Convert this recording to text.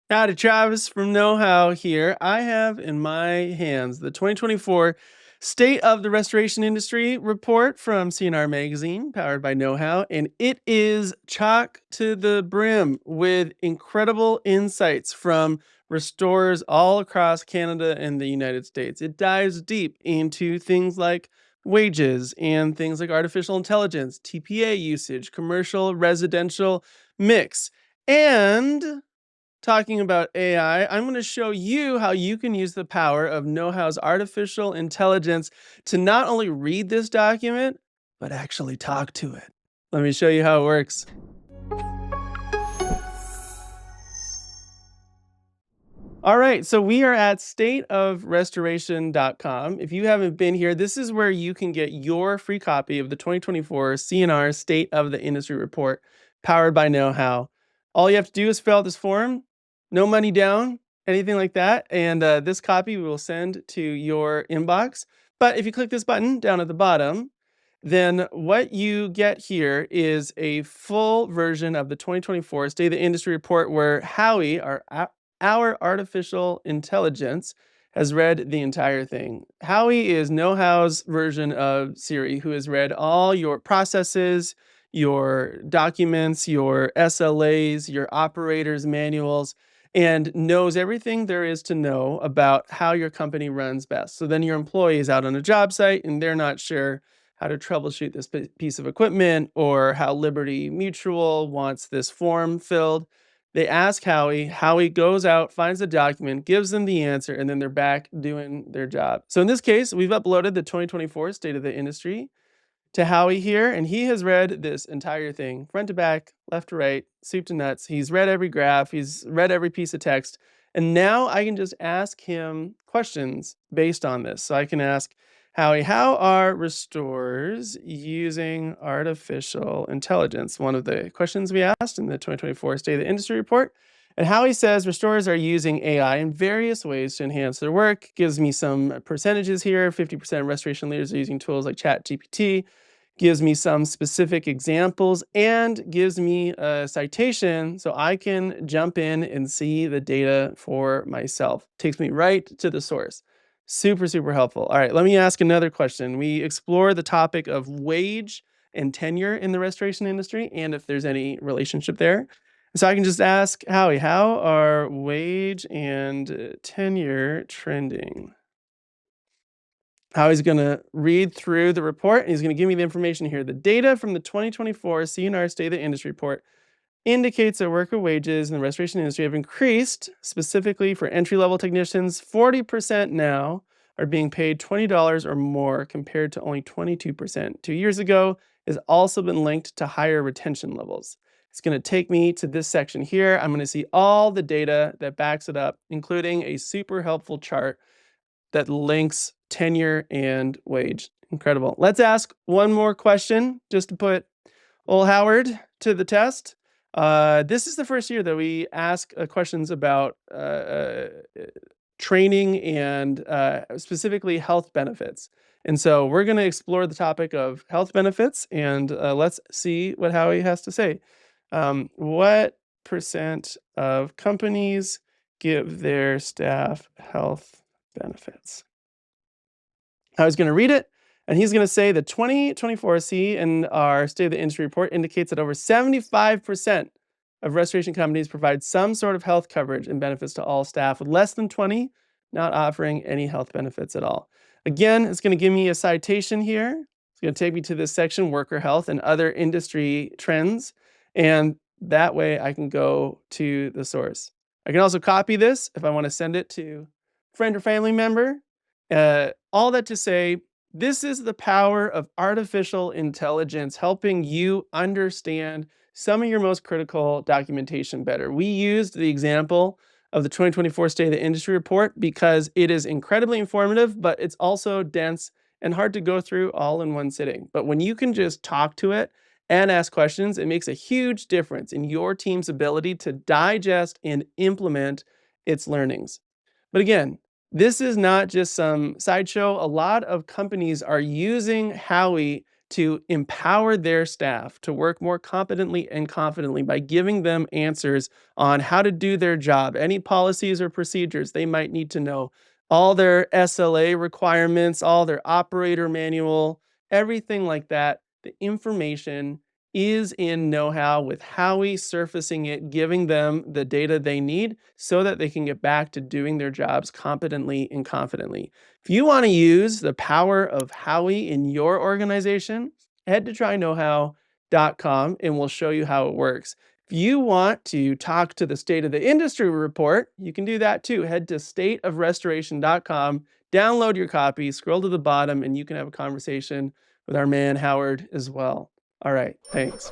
Howdy, Travis from KnowHow here. I have in my hands the 2024 State of the Restoration Industry report from C&R Magazine, powered by KnowHow, and it is chock to the brim with incredible insights from restorers all across Canada and the United States. It dives deep into things like wages and things like artificial intelligence, TPA usage, commercial, residential mix, and talking about AI, I'm going to show you how you can use the power of KnowHow's artificial intelligence to not only read this document, but actually talk to it. Let me show you how it works. All right, so we are at stateofrestoration.com. If you haven't been here, this is where you can get your free copy of the 2024 C&R State of the Industry Report, powered by KnowHow. All you have to do is fill out this form, no money down, anything like that, and this copy we will send to your inbox. But if you click this button down at the bottom, then what you get here is a full version of the 2024 State of the Industry Report where Howie, our artificial intelligence, has read the entire thing. Howie is KnowHow's version of Siri, who has read all your processes, your documents, your SLAs, your operators manuals, and knows everything there is to know about how your company runs best. So then your employee is out on a job site and they're not sure how to troubleshoot this piece of equipment or how Liberty Mutual wants this form filled. They ask Howie, Howie goes out, finds the document, gives them the answer, and then they're back doing their job. So in this case, we've uploaded the 2024 State of the Industry to Howie here, and he has read this entire thing, front to back, left to right, soup to nuts. He's read every graph, he's read every piece of text, and now I can just ask him questions based on this. So I can ask Howie, how are restorers using artificial intelligence? One of the questions we asked in the 2024 State of the Industry Report. And Howie says restorers are using AI in various ways to enhance their work. Gives me some percentages here. 50% of restoration leaders are using tools like ChatGPT. Gives me some specific examples and gives me a citation so I can jump in and see the data for myself. Takes me right to the source. Super, super helpful. All right, let me ask another question. We explore the topic of wage and tenure in the restoration industry and if there's any relationship there. So I can just ask Howie, how are wage and tenure trending? Howie's going to read through the report and he's going to give me the information here. The data from the 2024 C&R State of the Industry Report indicates that worker wages in the restoration industry have increased, specifically for entry-level technicians. 40% now are being paid $20 or more compared to only 22% 2 years ago. Has also been linked to higher retention levels. It's going to take me to this section here. I'm going to see all the data that backs it up, including a super helpful chart that links tenure and wage. Incredible. Let's ask one more question just to put old Howard to the test. This is the first year that we ask questions about training and specifically health benefits. And so we're going to explore the topic of health benefits and let's see what Howie has to say. What percent of companies give their staff health benefits? Howie's going to read it. And he's going to say the 2024 C&R State of the Industry Report indicates that over 75% of restoration companies provide some sort of health coverage and benefits to all staff, with less than 20 not offering any health benefits at all. Again, it's going to give me a citation here. It's going to take me to this section, worker health and other industry trends. And that way I can go to the source. I can also copy this if I want to send it to a friend or family member. All that to say, this is the power of artificial intelligence helping you understand some of your most critical documentation better. We used the example of the 2024 State of the Industry Report because it is incredibly informative, but it's also dense and hard to go through all in one sitting. But when you can just talk to it and ask questions, it makes a huge difference in your team's ability to digest and implement its learnings. But again, this is not just some sideshow. A lot of companies are using Howie to empower their staff to work more competently and confidently by giving them answers on how to do their job, any policies or procedures they might need to know, all their SLA requirements, all their operator manual, everything like that. The information is in Know How with Howie surfacing it, giving them the data they need so that they can get back to doing their jobs competently and confidently. If you want to use the power of Howie in your organization, head to tryknowhow.com and we'll show you how it works. If you want to talk to the State of the Industry report, you can do that too. Head to stateofrestoration.com, download your copy, scroll to the bottom, and you can have a conversation with our man Howard as well. All right, thanks.